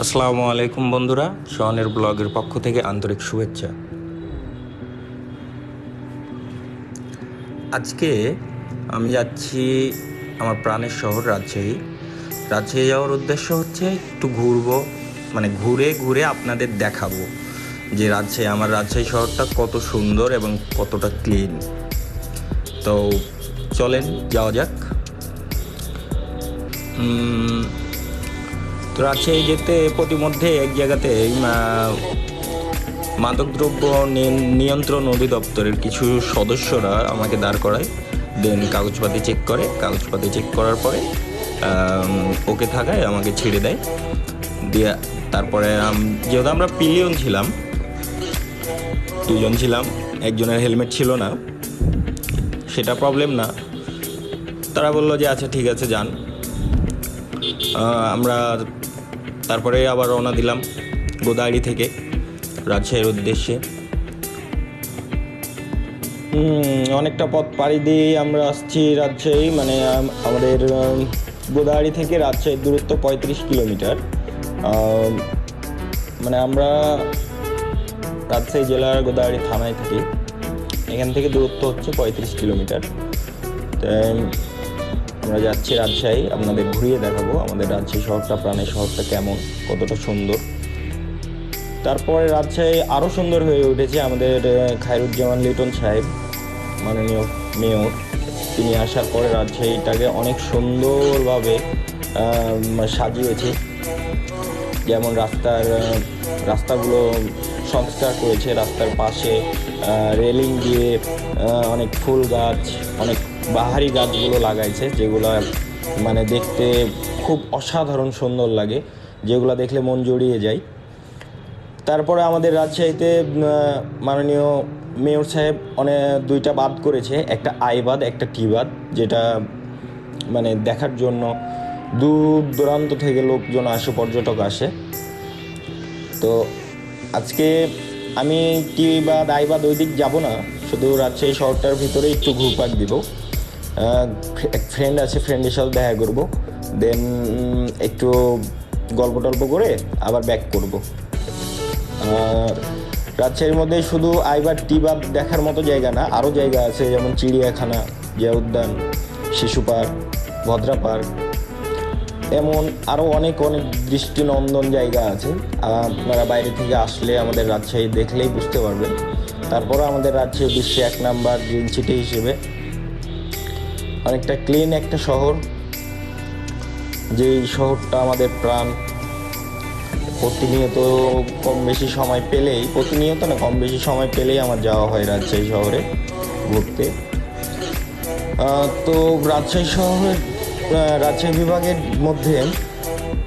আসসালামু আলাইকুম বন্ধুরা, সোহানের ব্লগের পক্ষ থেকে আন্তরিক শুভেচ্ছা। আজকে আমি যাচ্ছি আমার প্রাণের শহর রাজশাহী। রাজশাহী যাওয়ার উদ্দেশ্য হচ্ছে একটু ঘুরবো, মানে ঘুরে ঘুরে আপনাদের দেখাবো যে আমার রাজশাহী শহরটা কত সুন্দর এবং কতটা ক্লিন। তো চলেন যাওয়া যাক। তো রাজশাহী যেতে প্রতিমধ্যে এক জায়গাতে মাদকদ্রব্য নিয়ন্ত্রণ অধিদপ্তরের কিছু সদস্যরা আমাকে দাঁড় করায়, দেন কাগজপাতি চেক করে। কাগজপাতি চেক করার পরে ওকে থাকায় আমাকে ছেড়ে দেয়। দিয়ে তারপরে যেহেতু আমরা পিলিয়ন ছিলাম, দুজন ছিলাম, একজনের হেলমেট ছিল না, সেটা প্রবলেম না। তারা বললো যে আচ্ছা ঠিক আছে যান। আমরা তারপরে আবার রওনা দিলাম গোদাগাড়ি থেকে রাজশাহীর উদ্দেশ্যে। অনেকটা পথ পাড়ি দিয়ে আমরা আসছি রাজশাহী, মানে আমাদের গোদাগাড়ি থেকে রাজশাহীর দূরত্ব 35 কিলোমিটার। মানে আমরা রাজশাহী জেলার গোদাগাড়ি থানায় থাকি, এখান থেকে দূরত্ব হচ্ছে 35 কিলোমিটার। তাই আমরা যাচ্ছি রাজশাহী, আপনাদের ঘুরিয়ে দেখাবো আমাদের রাজশাহী শহরটা, প্রাণের শহরটা কেমন, কতটা সুন্দর। তারপরে রাজশাহী আরও সুন্দর হয়ে উঠেছে আমাদের খায়রুজ্জামান লিটন সাহেব, মাননীয় মেয়র। তিনি আসার পরে রাজশাহীটাকে অনেক সুন্দরভাবে সাজিয়েছে। যেমন রাস্তাগুলো সংস্কার করেছে, রাস্তার পাশে রেলিং দিয়ে অনেক ফুল গাছ, অনেক বাহারি গাছগুলো লাগাইছে, যেগুলো মানে দেখতে খুব অসাধারণ সুন্দর লাগে, যেগুলো দেখলে মন জড়িয়ে যায়। তারপরে আমাদের রাজশাহীতে মাননীয় মেয়র সাহেব দুইটা বাঁধ করেছে, একটা আই বাঁধ, একটা টি বাঁধ, যেটা মানে দেখার জন্য দূর দূরান্ত থেকে লোকজন আসে, পর্যটক আসে। তো আজকে আমি টি বাঁধ, আই বাঁধ ওই দিক যাবো না, শুধু রাজশাহী শহরটার ভিতরে একটু ঘুরপাক দিব। এক ফ্রেন্ড আছে, ফ্রেন্ডের সাথে দেখা করবো, দেন একটু গল্প টল্প করে আবার ব্যাক করব। আর রাজশাহীর মধ্যে শুধু আইবার টি বাঁধ দেখার মতো জায়গা না, আরও জায়গা আছে, যেমন চিড়িয়াখানা, জিয়া উদ্যান, শিশু পার্ক, ভদ্রা পার্ক, এমন আরও অনেক দৃষ্টিনন্দন জায়গা আছে। আপনারা বাইরে থেকে আসলে আমাদের রাজশাহী দেখলেই বুঝতে পারবেন। তারপরে আমাদের রাজশাহী বিশ্বে 1 নাম্বার গ্রিন সিটি হিসেবে অনেকটা ক্লিন একটা শহর, যেই শহরটা আমাদের প্রাণ। প্রতিনিয়ত কম বেশি সময় পেলেই আমার যাওয়া হয় রাজশাহী শহরে ঘুরতে। তো রাজশাহী বিভাগের মধ্যে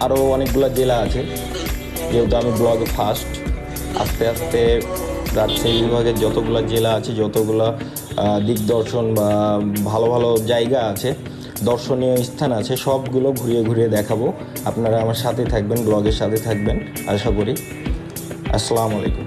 আরও অনেকগুলো জেলা আছে, যেহেতু আমি ব্লগে ফার্স্ট। আস্তে আস্তে রাজশাহী বিভাগের যতগুলো জেলা আছে, যতগুলো দিকদর্শন বা ভালো ভালো জায়গা আছে, দর্শনীয় স্থান আছে, সবগুলো ঘুরিয়ে ঘুরিয়ে দেখাবো। আপনারা আমার সাথে থাকবেন, ব্লগের সাথে থাকবেন আশা করি। আসসালামু আলাইকুম।